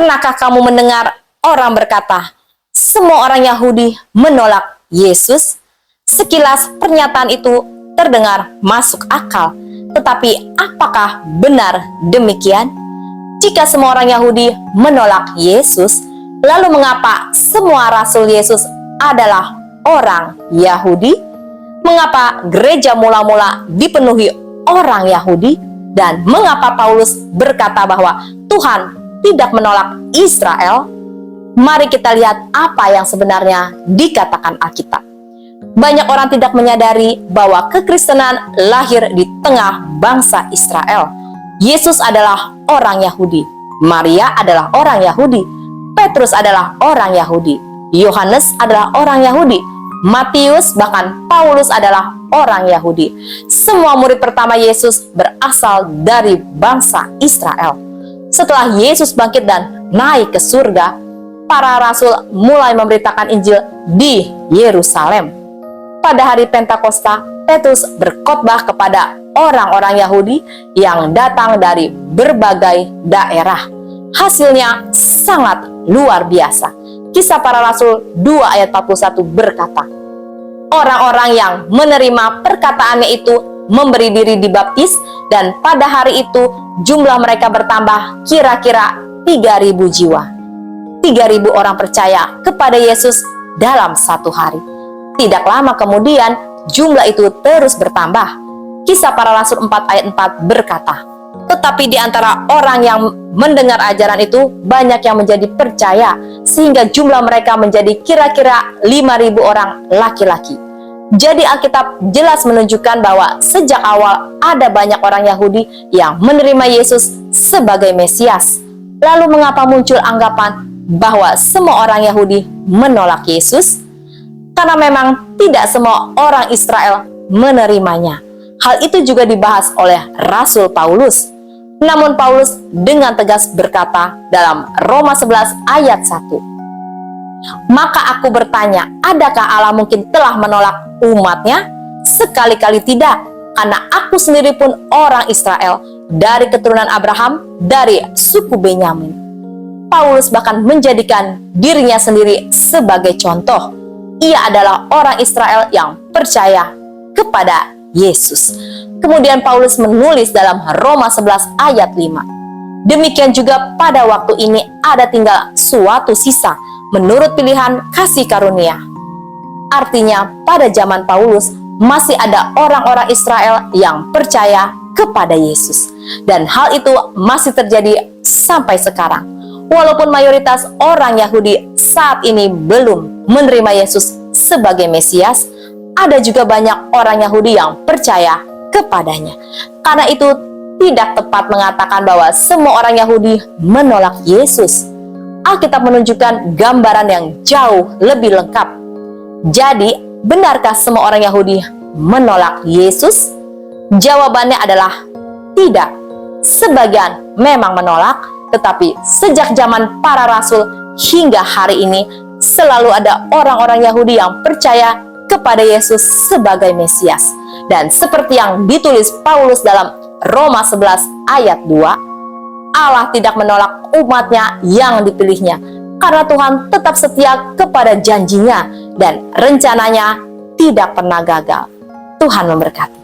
Pernahkah kamu mendengar orang berkata, semua orang Yahudi menolak Yesus? Sekilas pernyataan itu terdengar masuk akal, tetapi apakah benar demikian? Jika semua orang Yahudi menolak Yesus, lalu mengapa semua rasul Yesus adalah orang Yahudi? Mengapa gereja mula-mula dipenuhi orang Yahudi? Dan mengapa Paulus berkata bahwa Tuhan tidak menolak Israel? Mari kita lihat apa yang sebenarnya dikatakan Alkitab. Banyak orang tidak menyadari bahwa kekristenan lahir di tengah bangsa Israel. Yesus adalah orang Yahudi, Maria adalah orang Yahudi, Petrus adalah orang Yahudi, Yohanes adalah orang Yahudi, Matius bahkan Paulus adalah orang Yahudi. Semua murid pertama Yesus berasal dari bangsa Israel. Setelah Yesus bangkit dan naik ke surga, para rasul mulai memberitakan Injil di Yerusalem. Pada hari Pentakosta, Petrus berkhotbah kepada orang-orang Yahudi yang datang dari berbagai daerah. Hasilnya sangat luar biasa. Kisah Para Rasul 2 ayat 41 berkata, orang-orang yang menerima perkataannya itu memberi diri dibaptis, dan pada hari itu jumlah mereka bertambah kira-kira 3.000 jiwa. 3.000 orang percaya kepada Yesus dalam satu hari. Tidak lama kemudian jumlah itu terus bertambah. Kisah Para Rasul 4 ayat 4 berkata, tetapi di antara orang yang mendengar ajaran itu banyak yang menjadi percaya, sehingga jumlah mereka menjadi kira-kira 5.000 orang laki-laki. Jadi Alkitab jelas menunjukkan bahwa sejak awal ada banyak orang Yahudi yang menerima Yesus sebagai Mesias. Lalu mengapa muncul anggapan bahwa semua orang Yahudi menolak Yesus? Karena memang tidak semua orang Israel menerimanya. Hal itu juga dibahas oleh Rasul Paulus. Namun Paulus dengan tegas berkata dalam Roma 11 ayat 1, maka aku bertanya, adakah Allah mungkin telah menolak umatnya? Sekali-kali tidak, karena aku sendiri pun orang Israel, dari keturunan Abraham, dari suku Benyamin. Paulus bahkan menjadikan dirinya sendiri sebagai contoh. Ia adalah orang Israel yang percaya kepada Yesus. Kemudian Paulus menulis dalam Roma 11 ayat 5, demikian juga pada waktu ini ada tinggal suatu sisa menurut pilihan kasih karunia. Artinya pada zaman Paulus masih ada orang-orang Israel yang percaya kepada Yesus. Dan hal itu masih terjadi sampai sekarang. Walaupun mayoritas orang Yahudi saat ini belum menerima Yesus sebagai Mesias, ada juga banyak orang Yahudi yang percaya kepadanya. Karena itu tidak tepat mengatakan bahwa semua orang Yahudi menolak Yesus. Alkitab menunjukkan gambaran yang jauh lebih lengkap. Jadi, benarkah semua orang Yahudi menolak Yesus? Jawabannya adalah tidak. Sebagian memang menolak, tetapi sejak zaman para rasul hingga hari ini selalu ada orang-orang Yahudi yang percaya kepada Yesus sebagai Mesias. Dan seperti yang ditulis Paulus dalam Roma 11 ayat 2, Allah tidak menolak umatnya yang dipilihnya, karena Tuhan tetap setia kepada janjinya dan rencananya tidak pernah gagal. Tuhan memberkati.